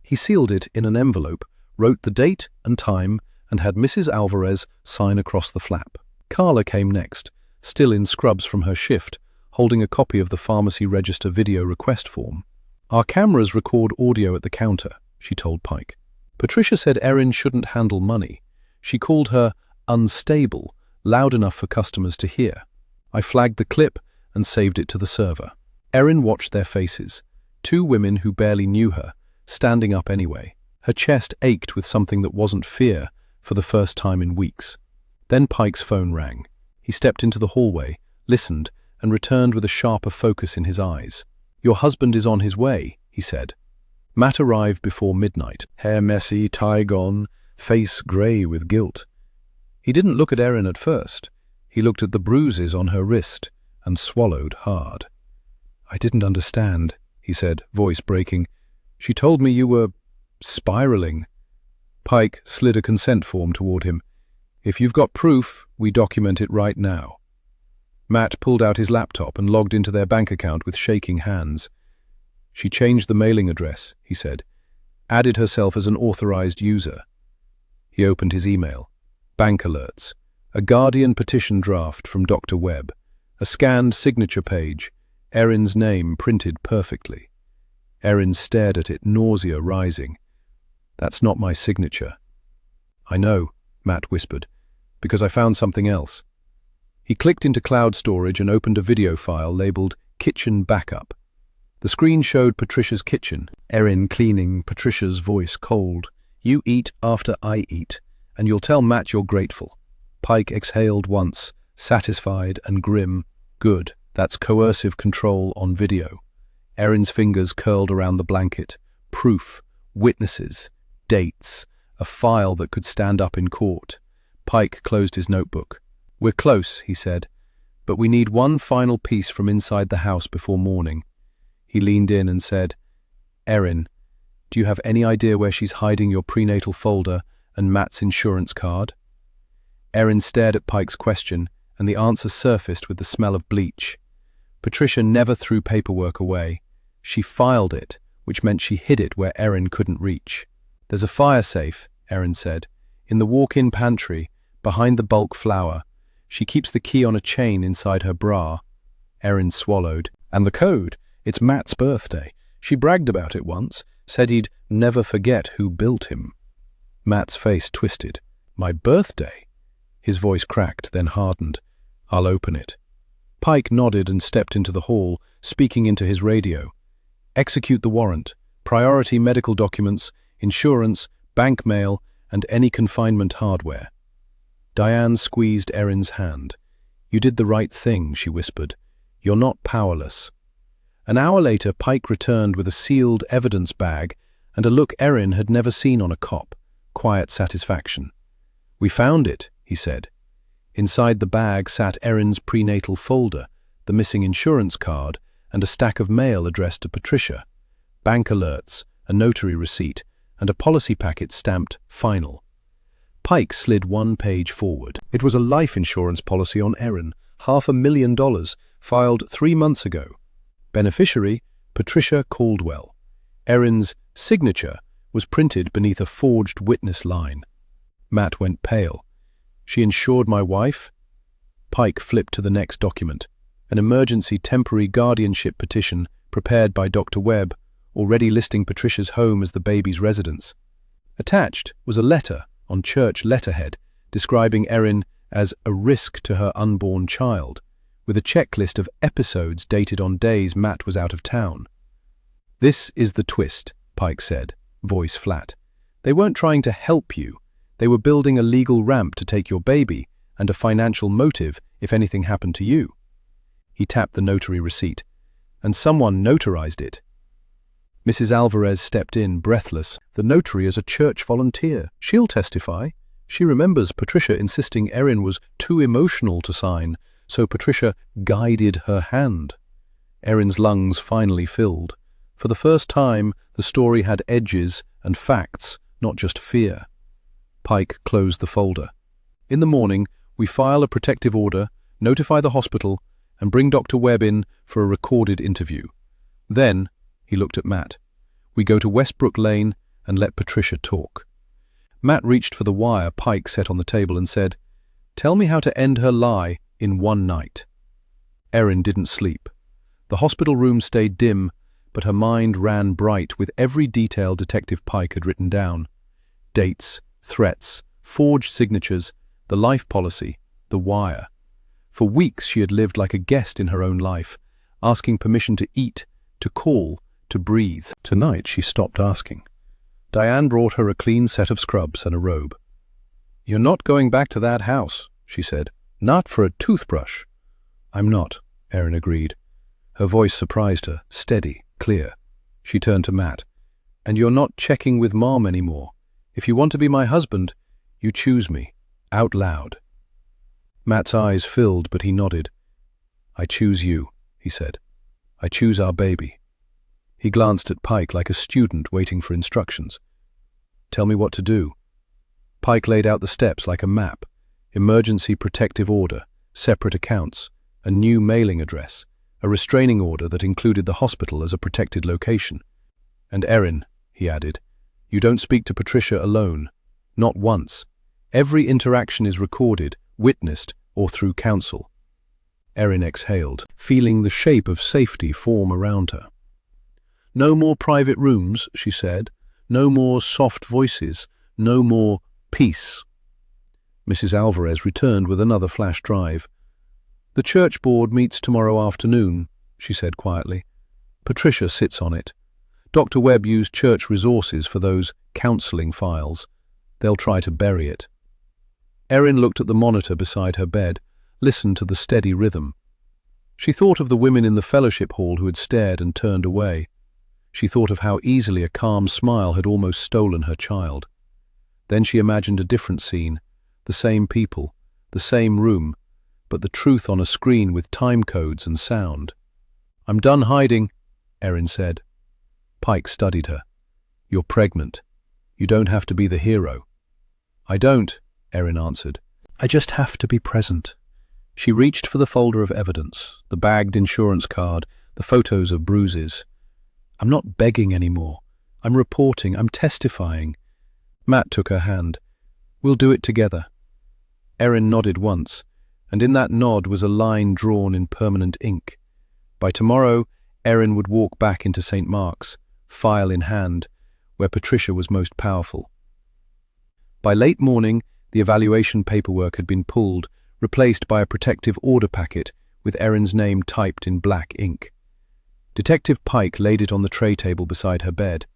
He sealed it in an envelope, wrote the date and time, and had Mrs. Alvarez sign across the flap. Carla came next, still in scrubs from her shift, holding a copy of the pharmacy register video request form. "Our cameras record audio at the counter," she told Pike. "Patricia said Erin shouldn't handle money. She called her unstable, loud enough for customers to hear. I flagged the clip and saved it to the server." Erin watched their faces, two women who barely knew her, standing up anyway. Her chest ached with something that wasn't fear for the first time in weeks. Then Pike's phone rang. He stepped into the hallway, listened, and returned with a sharper focus in his eyes. "Your husband is on his way," he said. Matt arrived before midnight, hair messy, tie gone, face grey with guilt. He didn't look at Erin at first. He looked at the bruises on her wrist and swallowed hard. "I didn't understand," he said, voice breaking. "She told me you were spiraling." Pike slid a consent form toward him. "If you've got proof, we document it right now." Matt pulled out his laptop and logged into their bank account with shaking hands. "She changed the mailing address," he said, "added herself as an authorized user." He opened his email. Bank alerts. A Guardian petition draft from Dr. Webb. A scanned signature page. Erin's name printed perfectly. Erin stared at it, nausea rising. "That's not my signature." "I know," Matt whispered, "because I found something else." He clicked into cloud storage and opened a video file labeled Kitchen Backup. The screen showed Patricia's kitchen, Erin cleaning, Patricia's voice cold. "You eat after I eat, and you'll tell Matt you're grateful." Pike exhaled once, satisfied and grim. "Good, that's coercive control on video." Erin's fingers curled around the blanket. Proof, witnesses, dates, a file that could stand up in court. Pike closed his notebook. "We're close," he said, "but we need one final piece from inside the house before morning." He leaned in and said, "Erin, do you have any idea where she's hiding your prenatal folder and Matt's insurance card?" Erin stared at Pike's question, and the answer surfaced with the smell of bleach. Patricia never threw paperwork away. She filed it, which meant she hid it where Erin couldn't reach. "There's a fire safe," Erin said, "in the walk-in pantry, behind the bulk flour. She keeps the key on a chain inside her bra." Erin swallowed. "And the code? It's Matt's birthday. She bragged about it once, said he'd never forget who built him." Matt's face twisted. "My birthday?" His voice cracked, then hardened. "I'll open it." Pike nodded and stepped into the hall, speaking into his radio. "Execute the warrant. Priority medical documents, insurance, bank mail, and any confinement hardware." Diane squeezed Erin's hand. "You did the right thing," she whispered. "You're not powerless." An hour later, Pike returned with a sealed evidence bag and a look Erin had never seen on a cop, quiet satisfaction. "We found it," he said. Inside the bag sat Erin's prenatal folder, the missing insurance card, and a stack of mail addressed to Patricia, bank alerts, a notary receipt, and a policy packet stamped "Final." Pike slid one page forward. It was a life insurance policy on Erin, $500,000, filed 3 months ago. Beneficiary, Patricia Caldwell. Erin's signature was printed beneath a forged witness line. Matt went pale. "She insured my wife?" Pike flipped to the next document, an emergency temporary guardianship petition prepared by Dr. Webb, already listing Patricia's home as the baby's residence. Attached was a letter on church letterhead describing Erin as a risk to her unborn child, with a checklist of episodes dated on days Matt was out of town. "This is the twist," Pike said, voice flat. "They weren't trying to help you. They were building a legal ramp to take your baby and a financial motive if anything happened to you." He tapped the notary receipt. "And someone notarized it." Mrs. Alvarez stepped in, breathless. "The notary is a church volunteer. She'll testify." She remembers Patricia insisting Erin was too emotional to sign, so Patricia guided her hand. Erin's lungs finally filled. For the first time, the story had edges and facts, not just fear. Pike closed the folder. In the morning, we file a protective order, notify the hospital, and bring Dr. Webb in for a recorded interview. Then, he looked at Matt, we go to Westbrook Lane and let Patricia talk. Matt reached for the wire Pike set on the table and said, "Tell me how to end her lie in one night." Erin didn't sleep. The hospital room stayed dim, but her mind ran bright with every detail Detective Pike had written down. Dates, threats, forged signatures, the life policy, the wire. For weeks she had lived like a guest in her own life, asking permission to eat, to call, to breathe. Tonight she stopped asking. Diane brought her a clean set of scrubs and a robe. "You're not going back to that house," she said. "Not for a toothbrush." "I'm not," Erin agreed. Her voice surprised her, steady, clear. She turned to Matt. "And you're not checking with Mom anymore. If you want to be my husband, you choose me, out loud." Matt's eyes filled, but he nodded. "I choose you," he said. "I choose our baby." He glanced at Pike like a student waiting for instructions. "Tell me what to do." Pike laid out the steps like a map: emergency protective order, separate accounts, a new mailing address, a restraining order that included the hospital as a protected location. "And Erin," he added, "you don't speak to Patricia alone. Not once. Every interaction is recorded, witnessed, or through counsel." Erin exhaled, feeling the shape of safety form around her. "No more private rooms," she said. "No more soft voices. No more peace." Mrs. Alvarez returned with another flash drive. "The church board meets tomorrow afternoon," she said quietly. "Patricia sits on it. Dr. Webb used church resources for those counseling files. They'll try to bury it." Erin looked at the monitor beside her bed, listened to the steady rhythm. She thought of the women in the fellowship hall who had stared and turned away. She thought of how easily a calm smile had almost stolen her child. Then she imagined a different scene, the same people, the same room, but the truth on a screen with time codes and sound. "I'm done hiding," Erin said. Pike studied her. "You're pregnant. You don't have to be the hero." "I don't," Erin answered. "I just have to be present." She reached for the folder of evidence, the bagged insurance card, the photos of bruises. "I'm not begging anymore. I'm reporting. I'm testifying." Matt took her hand. "We'll do it together." Erin nodded once, and in that nod was a line drawn in permanent ink. By tomorrow, Erin would walk back into St. Mark's, file in hand, where Patricia was most powerful. By late morning, the evaluation paperwork had been pulled, replaced by a protective order packet with Erin's name typed in black ink. Detective Pike laid it on the tray table beside her bed.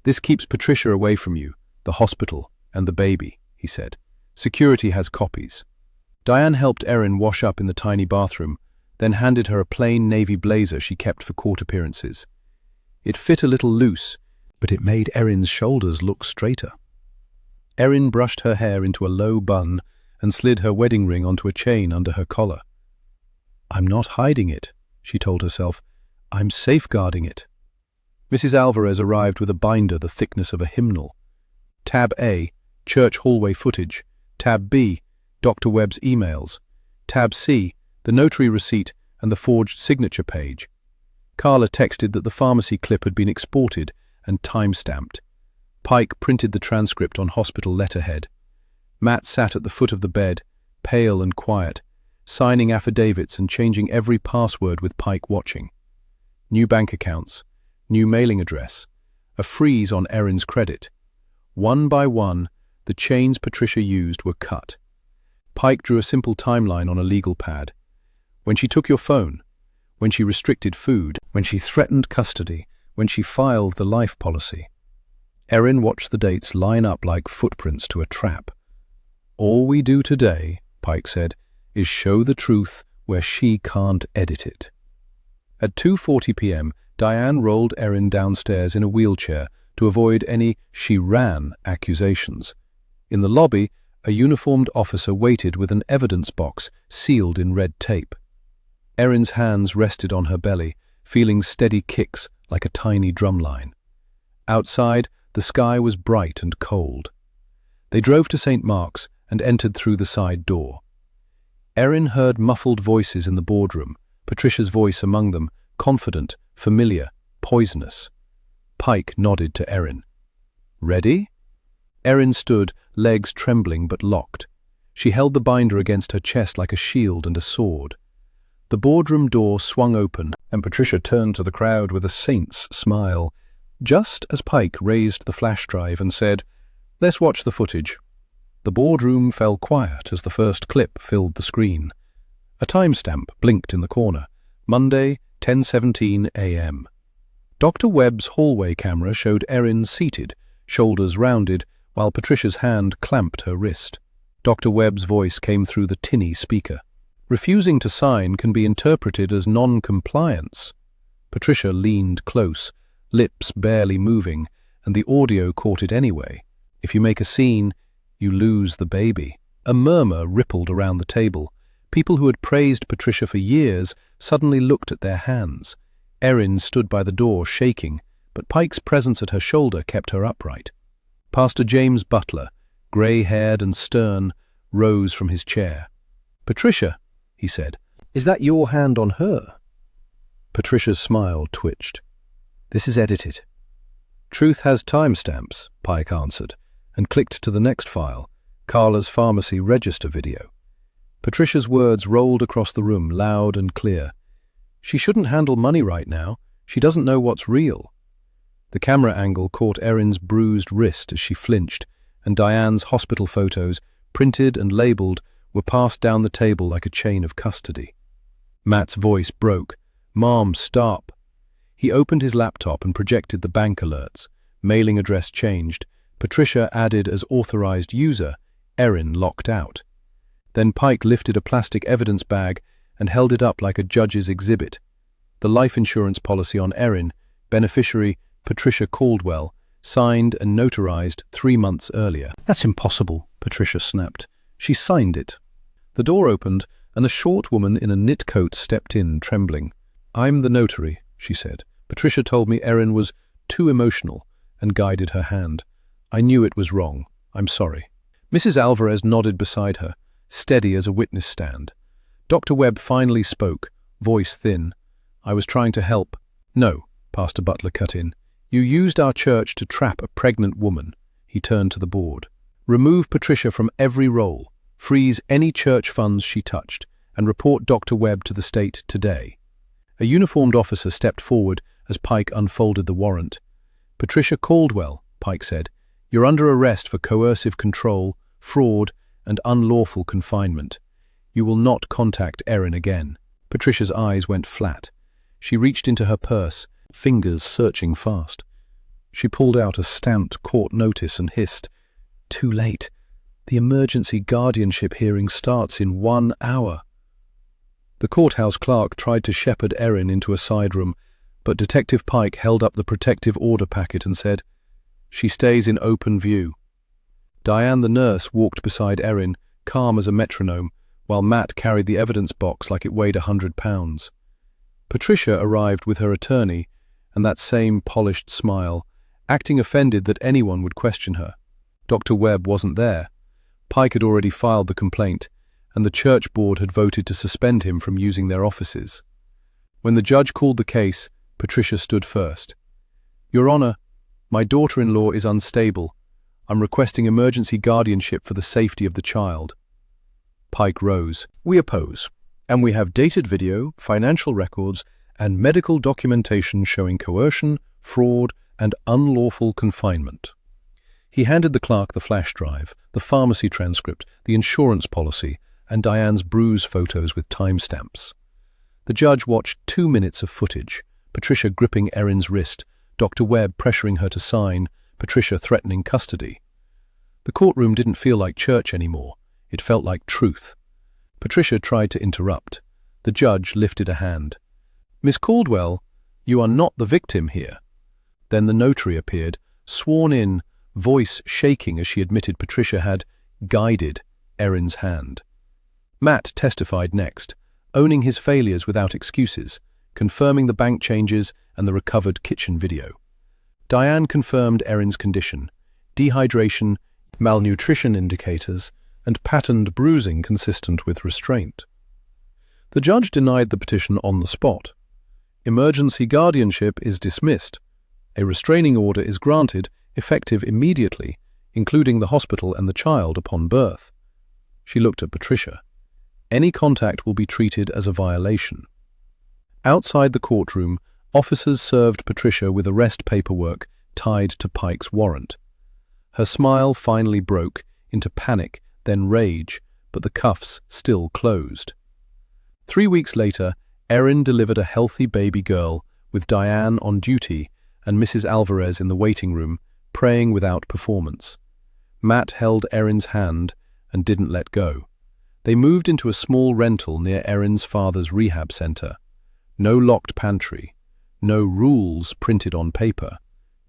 "This keeps Patricia away from you, the hospital, and the baby," he said. "Security has copies." Diane helped Erin wash up in the tiny bathroom, then handed her a plain navy blazer she kept for court appearances. It fit a little loose, but it made Erin's shoulders look straighter. Erin brushed her hair into a low bun and slid her wedding ring onto a chain under her collar. "I'm not hiding it," she told herself. "I'm safeguarding it." Mrs. Alvarez arrived with a binder the thickness of a hymnal. Tab A, church hallway footage. Tab B, Dr. Webb's emails. Tab C, the notary receipt and the forged signature page. Carla texted that the pharmacy clip had been exported and time-stamped. Pike printed the transcript on hospital letterhead. Matt sat at the foot of the bed, pale and quiet, signing affidavits and changing every password with Pike watching. New bank accounts, new mailing address, a freeze on Erin's credit. One by one, the chains Patricia used were cut. Pike drew a simple timeline on a legal pad. When she took your phone, when she restricted food, when she threatened custody, when she filed the life policy. Erin watched the dates line up like footprints to a trap. "All we do today," Pike said, "is show the truth where she can't edit it." At 2:40 p.m., Diane rolled Erin downstairs in a wheelchair to avoid any "she ran" accusations. In the lobby, a uniformed officer waited with an evidence box sealed in red tape. Erin's hands rested on her belly, feeling steady kicks like a tiny drumline. Outside, the sky was bright and cold. They drove to St. Mark's and entered through the side door. Erin heard muffled voices in the boardroom, Patricia's voice among them, confident, familiar, poisonous. Pike nodded to Erin. "Ready?" Erin stood, legs trembling but locked. She held the binder against her chest like a shield and a sword. The boardroom door swung open, and Patricia turned to the crowd with a saint's smile, just as Pike raised the flash drive and said, "Let's watch the footage." The boardroom fell quiet as the first clip filled the screen. A timestamp blinked in the corner. Monday, 10:17 a.m. Dr. Webb's hallway camera showed Erin seated, shoulders rounded, while Patricia's hand clamped her wrist. Dr. Webb's voice came through the tinny speaker. "Refusing to sign can be interpreted as non-compliance." Patricia leaned close, lips barely moving, and the audio caught it anyway. "If you make a scene, you lose the baby." A murmur rippled around the table. People who had praised Patricia for years suddenly looked at their hands. Erin stood by the door, shaking, but Pike's presence at her shoulder kept her upright. Pastor James Butler, grey-haired and stern, rose from his chair. "Patricia," he said, "is that your hand on her?" Patricia's smile twitched. "This is edited." "Truth has timestamps," Pike answered, and clicked to the next file, Carla's pharmacy register video. Patricia's words rolled across the room, loud and clear. "She shouldn't handle money right now. She doesn't know what's real." The camera angle caught Erin's bruised wrist as she flinched, and Diane's hospital photos, printed and labeled, were passed down the table like a chain of custody. Matt's voice broke. "Mom, stop." He opened his laptop and projected the bank alerts. Mailing address changed. Patricia added as authorized user, Erin locked out. Then Pike lifted a plastic evidence bag and held it up like a judge's exhibit. The life insurance policy on Erin, beneficiary Patricia Caldwell, signed and notarized 3 months earlier. "That's impossible," Patricia snapped. "She signed it." The door opened, and a short woman in a knit coat stepped in, trembling. "I'm the notary," she said. "Patricia told me Erin was too emotional," and guided her hand. "I knew it was wrong. I'm sorry." Mrs. Alvarez nodded beside her, steady as a witness stand. Dr. Webb finally spoke, voice thin. "I was trying to help." "No," Pastor Butler cut in. "You used our church to trap a pregnant woman." He turned to the board. "Remove Patricia from every role, freeze any church funds she touched, and report Dr. Webb to the state today." A uniformed officer stepped forward as Pike unfolded the warrant. "Patricia Caldwell," Pike said, "you're under arrest for coercive control, fraud, and unlawful confinement. You will not contact Erin again." Patricia's eyes went flat. She reached into her purse, fingers searching fast. She pulled out a stamped court notice and hissed, "Too late. The emergency guardianship hearing starts in 1 hour." The courthouse clerk tried to shepherd Erin into a side room, but Detective Pike held up the protective order packet and said, "She stays in open view." Diane the nurse walked beside Erin, calm as a metronome, while Matt carried the evidence box like it weighed 100 pounds. Patricia arrived with her attorney, and that same polished smile, acting offended that anyone would question her. Dr. Webb wasn't there. Pike had already filed the complaint, and the church board had voted to suspend him from using their offices. When the judge called the case, Patricia stood first. "Your Honor, my daughter-in-law is unstable. I'm requesting emergency guardianship for the safety of the child." Pike rose. "We oppose, and we have dated video, financial records, and medical documentation showing coercion, fraud, and unlawful confinement." He handed the clerk the flash drive, the pharmacy transcript, the insurance policy, and Diane's bruise photos with timestamps. The judge watched 2 minutes of footage, Patricia gripping Erin's wrist, Dr. Webb pressuring her to sign, Patricia threatening custody. The courtroom didn't feel like church anymore. It felt like truth. Patricia tried to interrupt. The judge lifted a hand. "Miss Caldwell, you are not the victim here." Then the notary appeared, sworn in, voice shaking as she admitted Patricia had guided Erin's hand. Matt testified next, owning his failures without excuses, confirming the bank changes and the recovered kitchen video. Diane confirmed Erin's condition, dehydration, malnutrition indicators, and patterned bruising consistent with restraint. The judge denied the petition on the spot. Emergency guardianship is dismissed. A restraining order is granted, effective immediately, including the hospital and the child upon birth. She looked at Patricia. Any contact will be treated as a violation. Outside the courtroom, officers served Patricia with arrest paperwork tied to Pike's warrant. Her smile finally broke into panic, then rage, but the cuffs still closed. 3 weeks later, Erin delivered a healthy baby girl with Diane on duty and Mrs. Alvarez in the waiting room, praying without performance. Matt held Erin's hand and didn't let go. They moved into a small rental near Erin's father's rehab center. No locked pantry, no rules printed on paper,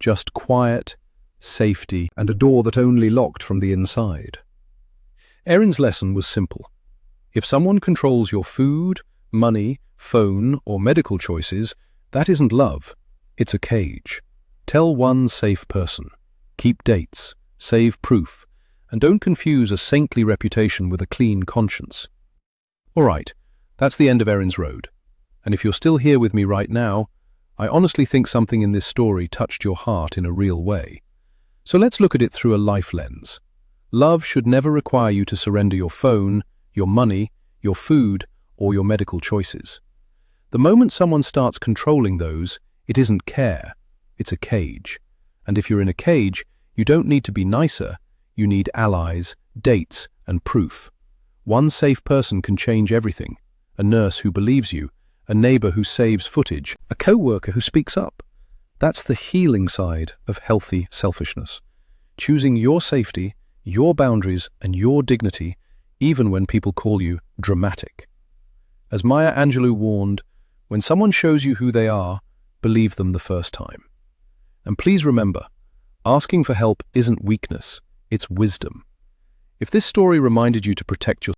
just quiet, safety, and a door that only locked from the inside. Erin's lesson was simple. If someone controls your food, money, phone, or medical choices, that isn't love. It's a cage. Tell one safe person. Keep dates. Save proof. And don't confuse a saintly reputation with a clean conscience. All right, that's the end of Erin's Road. And if you're still here with me right now, I honestly think something in this story touched your heart in a real way. So let's look at it through a life lens. Love should never require you to surrender your phone, your money, your food, or your medical choices. The moment someone starts controlling those, it isn't care, it's a cage. And if you're in a cage, you don't need to be nicer, you need allies, dates, and proof. One safe person can change everything. A nurse who believes you, a neighbor who saves footage, a co-worker who speaks up. That's the healing side of healthy selfishness. Choosing your safety, your boundaries, and your dignity, even when people call you dramatic. As Maya Angelou warned, when someone shows you who they are, believe them the first time. And please remember, asking for help isn't weakness, it's wisdom. If this story reminded you to protect your